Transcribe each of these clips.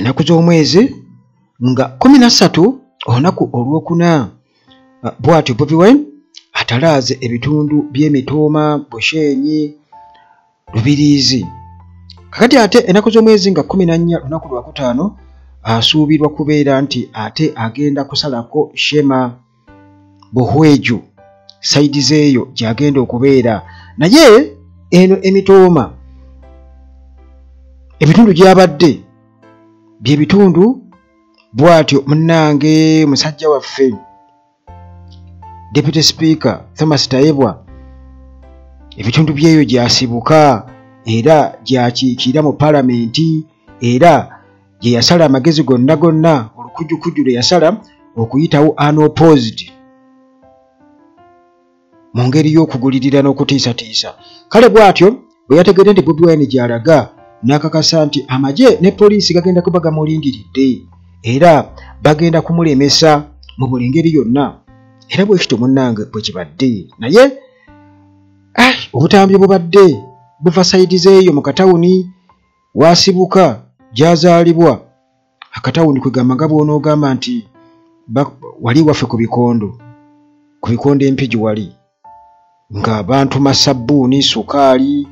Ennaku z'omwezi nga 13 olunaku olwokuna bw'atyo Bobi Wine atalaaze ebitundu by'Emitooma, Bushenyi, Lubiriizi. Kakati ate ennaku z'omwezi nga 14 lunaku lwakutaano asuubirwa kubeera nti ate agenda kusalako Shema, Buhweju, saidi zeeyo gy'agenda okubeera. Naye eno Emitooma ebitundu gy'abadde bye bitundu bw'atyo munnange musajja waffe Deputy Speaker Thomas Tayebwa ebitundu byeyo gyasibuka era gyakiikira mu Palamenti era gye yasala amagezi gonna olukujjukujju lwe yasala okuyitawo unopposed mu ngeri y'okugulirira n'okutiisatiisa. Kale bw'atyo bwe yategedde nti Bobi Wine gy'alaga n'akakasa nti amagye ne poliisi gagenda kuba gamulindiridde era bagenda kumulemesa mu buli ngeri yonna. Era bwekityo munnange bwe kibadde. Naye obutambi bubadde buva sayidi zeeyo mu katawuni wasibuka gyazaalibwa. Akatawuni kwe gamba nga bw'onoogamba nti wali waffe ku bikondo empigi wali ng'abantu masabbuuni, sukaali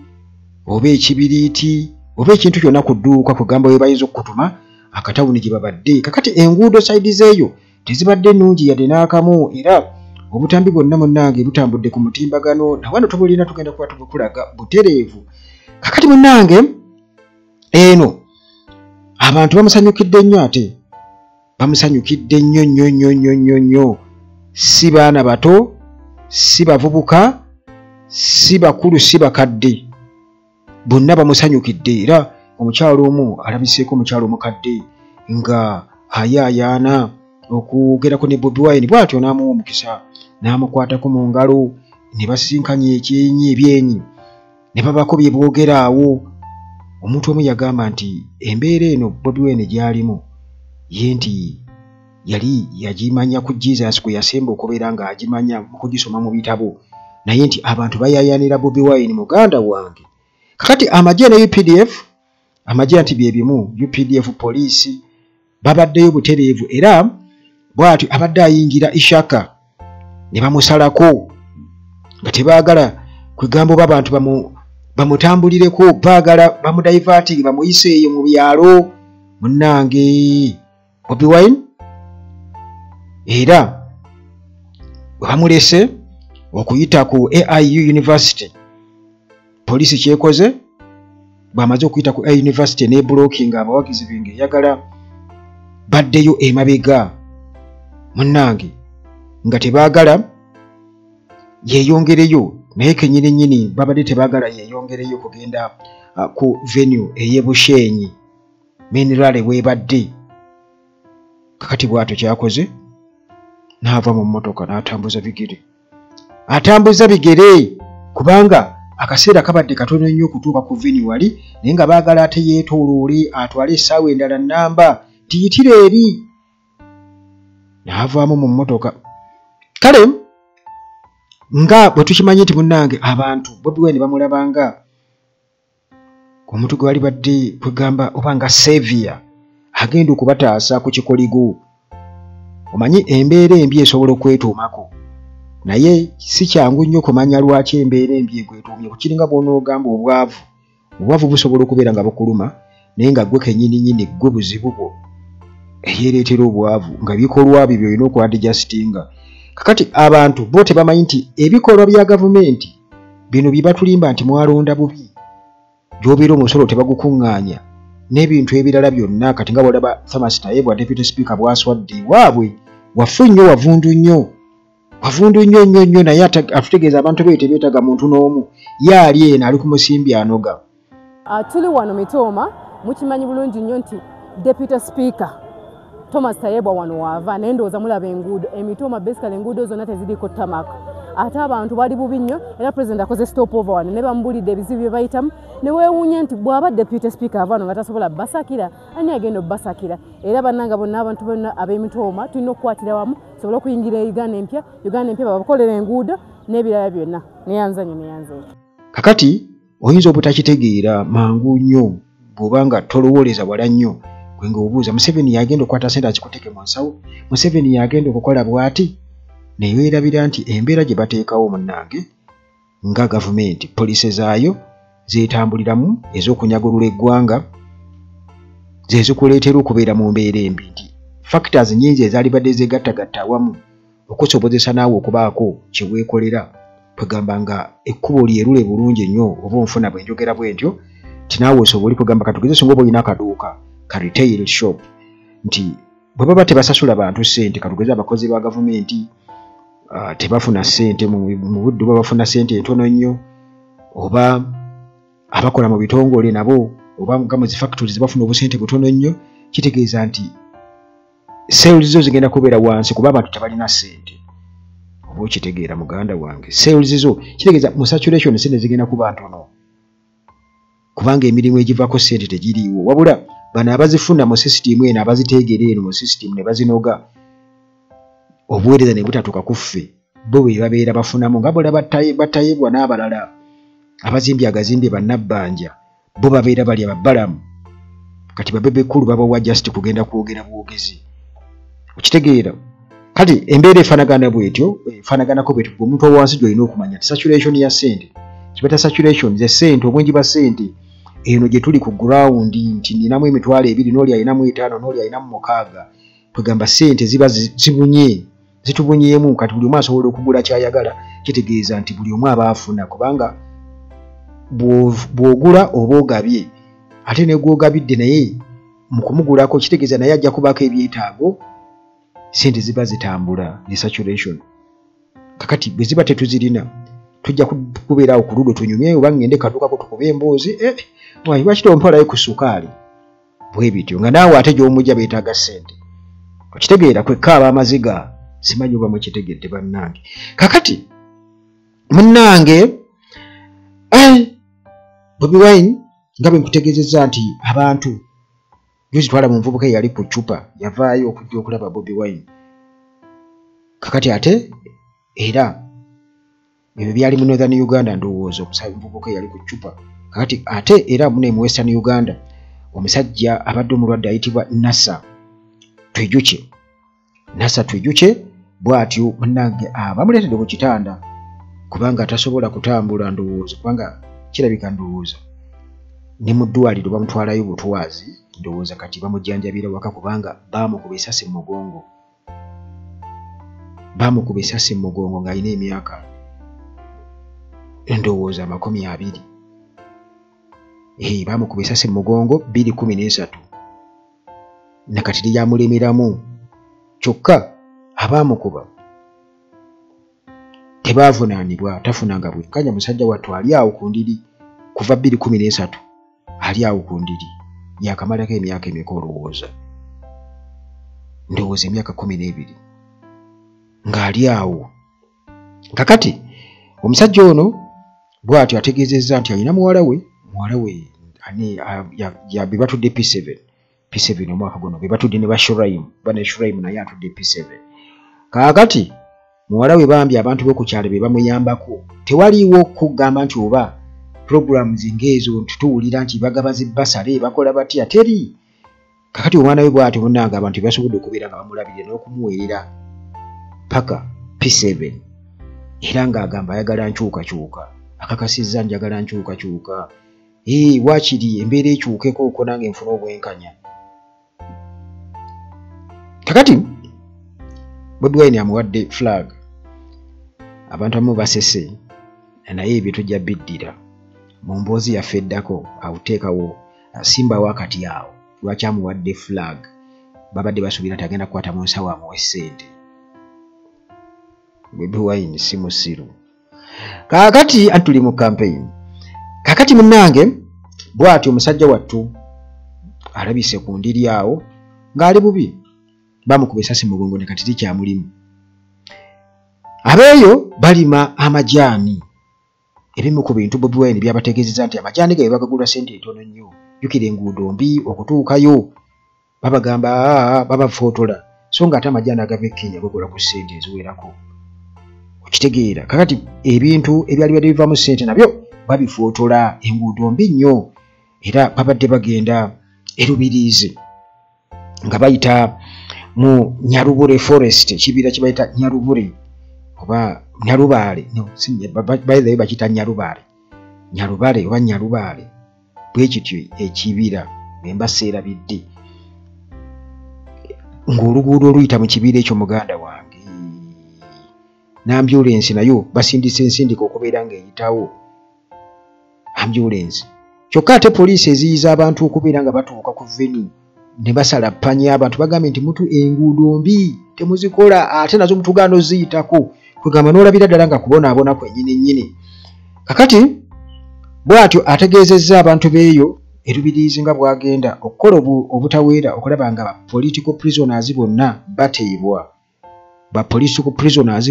oba ekibiriiti oba ekintu kyonna ku dduuka kugamba we bayinza okutuma akatawuni gye babadde. Kakati enguudo sayidi zeeyo tezibadde nnungi yadde n'akamu era obutambi bwonna munnange butambudde ku mutimbagano na wano tubulina tugenda kuba tubukulaga butereevu. Kakati munnange eno abantu bamusanyukidde nnyo, ate bamusanyukidde nnyo. Si baana bato, si bavubuka, si bakulu, si bakadde, bonna bamusanyukidde. Era omukyalo omu alabiseeko omukyalo omukadde nga ayaayaana okugerako ne Bobi Wine bw'atyo n'amuwa omukisa n'amukwatako mu ngalo ne basinkanya ebyenyi ne babako bye boogera awo. Omuntu omu yagamba nti embeera eno Bobi Wine gy'alimu ye nti yali yagimanya ku Jesus kwe yasemba okubeera ng'agimanya mu kugisoma mu bitabo, naye nti abantu bayaayaanira Bobi Wine muganda wange. Kakati amagye ne UPDF, amagye nti bye bimu, UPDF poliisi babaddeyo butereevu era bw'atyo abadde ayingira Ishaka ne bamusalako nga tebaagala kwegamba oba abantu bamutambulireko, baagala bamudayivatinge bamuyiseeyo mu byalo munnange Bobi Wine. Era bamulese okuyita ku AIU University, poliisi kyekoze bamaze okuyita ku AIU University ne blocking abawagizi binge yagala baddeyo emabega munnange nga tebaagala yeeyongereyo, naye kennyini babadde tebaagala yeeyongereyo kugenda ku venue ey'e Bushenyi minerale webadde. Kakati bw'atyo kyakoze n'ava mu mmotoka n'atambuza bigere kubanga akaseera kabadde katono nnyo okutuuka ku venue wali, naye nga baagala ate yeetooloole atwale essaawa endala nnamba tiyitire eri, n'avaamu mu mmotoka. Kale nga bwe tukimanyi nti munnange abantu Bobi Wine bamulabanga omuntu gwe bali badde kwegamba oba nga savior agenda okubataasa ku kikoligo. Omanyi embeera embi esobola okwetuumako, naye si kyangu nnyo kumanya lwaki embeera embi ekwetuumye. Kukiringa bw'onoogamba obwavu busobola okubeera nga bukuluma, naye nga gwe kennyini gwe buzibu bwo eyeereetera obwavu nga bikolwa byo byolina okwadijasitinga. Kakati abantu bo tebamanyi nti ebikolwa bya gavumenti bino bye batulimba nti mwalonda bubi, gy'obeera omusolo tebagukuŋŋaanya n'ebintu ebirala byonna. Kati nga bw'olaba Thomas Tayebwa Deputy Speaker bw'aswadde waabwe waffe nnyo, wavundu nnyo, naye atutegeeza abantu be tebeetaga muntu n'omu, ye ali eno ali ku musimbi anoga. Tuli wano Mitooma, mukimanyi bulungi nnyo nti Deputy Speaker Thomas Tayebwa wano waava naye ndowooza mulaba enguudo Emitooma basically enguudo zonna teziriko tamaka. Ate abantu bali bubi nnyo era President akoze stopover wano ne bamubulidde ebizibu bye bayitamu ne weewuunya nti bw'aba Deputy Speaker ava wano nga tasobola basakira ani agenda obbasakira. Era bannanga bonna abantu bonna ab'Emitooma tulina okukwatira wamu tusobole okuyingira Uganda empya babakolera enguudo n'ebirala byonna. Neyanza nnyo. Kakati oyinza obutakitegeera mangu nnyo bw'oba nga tolowooleza wala nnyo gwenga obuuza Museveni yagenda okwata sente akikuteke mu nsawo, Museveni yagenda okukola bwati, naye weerabira nti embeera gye bateekawo munnange nga gavumenti poliisi zaayo zeetambuliramu ez'okunyagulula eggwanga zezikuleetera okubeera mu mbeera embi nti factors nnyingi ezaali badde zeegattagatta awamu okusobozesa naawe okubaako kye weekolera kwegamba nga ekkubo lyerule bulungi ennyo oba onfuna bwe njogera bwe ntyo nti naawe osobole kwegamba katugeze singa oba olina akaduuka ka retail shop nti bwe baba tebasasula bantu ssente katugeze abakozi ba gavumenti tebafuna ssente mu budde oba bafuna ssente entono nnyo oba abakola mu bitongole nabo oba nga mu zi factories bafuna obusente butono nnyo kitegeeza nti sales zo zigenda kubeera wansi kuba abantu tebalina ssente oba okitegeera muganda wange sales zo kitegeeza mu saturation ssente zigenda kuba ntono kubanga emirimu egivaako ssente tegiriiwo wabula bano abazifuna mu sisitimu eno abaziteegera eno mu sisitimu ne bazinoga obuweereza ne butatuuka ku ffe bo be babeera bafunamu nga bola batayibwa n'abalala abazimbye agazimbye bannabbanja bo babeera bali ababbalamu kati babebe kkulu babawa just kugenda kwogera bwogezi okitegeera kati embeera efaanagana bwetyo efaanaganako bwetyo omuntu owansi gy'olina okumanya nti saturation ya ssente kibata saturation ze ssente obwengi bwa ssente eno gye tuli ku ground nti ninamu emitwalo 2 n'oli alinamu 5 n'oli alinamu 6 kwegamba ssente ziba zibunye zitubunyeemu kati buli omu asobola okugula kyayagala kitegeeza nti buli omu aba afuna kubanga bw'ogula oba ogabye ate ne gw'ogabidde naye mu kumugulako kitegeeza naye ajja kubaako ebyetaago ssente ziba zitambula ne saturation kakati bwe ziba tetuzirina tujja kubeerawo ku ludo tunyumye oba ngende kaduukako tukube emboozi lwaki tompalayo ku sukaali bwe bityo nga naawe ate gy'omujja beetaaga ssente okitegeera kwekkaaba amaziga simanyi oba mwekitegedde bannange kakati munnange Bobi Wine nga bwe nkutegeezezza nti abantu gyozitwala mu nvubuka eyali ku ccupa yavaayo okujja okulaba Bobi Wine kakati ate era ebyo byali mu Northern Uganda ndowooza omuvubuka eyali ku ccupa kakati ate era mune mu Western Uganda omusajja abadde omulwadde ayitibwa Nasa Twijuke bw'atyo munnange bamuleetedde ku kitanda kubanga atasobola kutambula ndowooza kubanga kirabika ndowooza ne mu ddwaliro bamutwalayo butwazi ndowooza kati bamujjanjabira waka kubanga baamukuba essasi mu mugongo ng'alina emyaka ndowooza 20 baamukuba essasi mu mugongo 2013 nakati lyamulemeramu kyokka abaamukuba tebaavunaanibwa tafunanga bwenkanya musajja wattu ali awo ku ndiri kuva 2013 ali awo ku ndiri yakamalako emyaka emeka olowooza ndowooza emyaka 12 ng'ali awo kakati omusajja ono bw'atyo ategeezezza nti alina muwala we be batudde P7 omwaka guno be batudde ne Bashuraim naye atudde P7 kaakati muwala we bambi abantu b'okukyalo be bamuyambako tewaliiwo kugamba nti oba programs ng'ezo tutuwulira nti bagaba zibbasale bakola batya teri kakati omwana we bw'atyo munnange abantu basobodde okubeera nga bamulabire n'okumuweerera paka P7 era ng'agamba ayagala nkyukakyuka akakasizza njagala nkyukakyuka waakiri embeera ekyukeko okwo nange nfuna obwenkanya kakati Bobi Wine amuwadde flag abantu amu basese naye ebyo tujja biddira mu mboozi yaffe eddako awuteekawo asimbawo akati awo lwaki amuwadde flag babadde basuubira nti agenda kukwata mu nsawo amuwe ssente Bobi Wine si musiru kaakati atuli mu campaign kakati munnange bw'atyo omusajja wattu alabise ku ndiri awo ng'ali bubi bamukuba essasi mu mugongo ne kati tikyamulimu abeeyo balima amajaani ebimu ku bintu Bobi Wine byabategeezezza nti amajaani gabe bagagula ssente entono nnyo jjukira enguudo mbi okutuukayo babagamba babafootola so nga ate amajaani agava e Kenya bagula ku ssente eziwerako okitegeera kakati ebintu ebyali badde bivaamu ssente nabyo babifootola enguudo mbi nnyo era babadde bagenda erubiriizi nga bayita mu Nyarubure forest kibira kibayita Nyarubure oba Nyarubale no by the way bakita Nyarubale oba Nyarubale bwe kityo ekibira embaseera bidde ng'oluguudo oluyita mu kibira ekyo muganda wange n'ambulensi nayo basindise ensindika okubeera ng'eyitawo ambulance kyokka ate poliisi eziyiza abantu okubeera nga batuuka ku venue ne basala ppanya abantu bagambye nti mutu enguudo mbi temuzikola ate nazo mutugaana oziyitako kwegamba n'olabira ddala nga kubonaabona kwennyini kakati bw'atyo ategeezezza abantu beeyo erubiriizi nga bwagenda okukola obutaweera okulaba nga political prisoners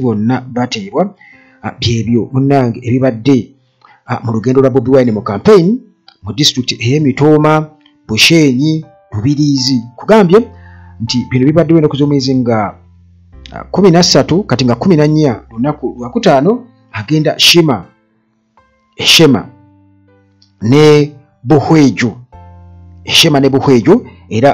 bonna bateebwa byebyo munnange ebibadde mu lugendo lwa Bobi Wine mu campaign mu district ey'Emitooma Bushenyi Rubiriizi kugambye nti bino bibadde ennaku z'omwezi nga 13 kati nga 14 lunaku lwakutaano agenda Shema ne Buhwejo era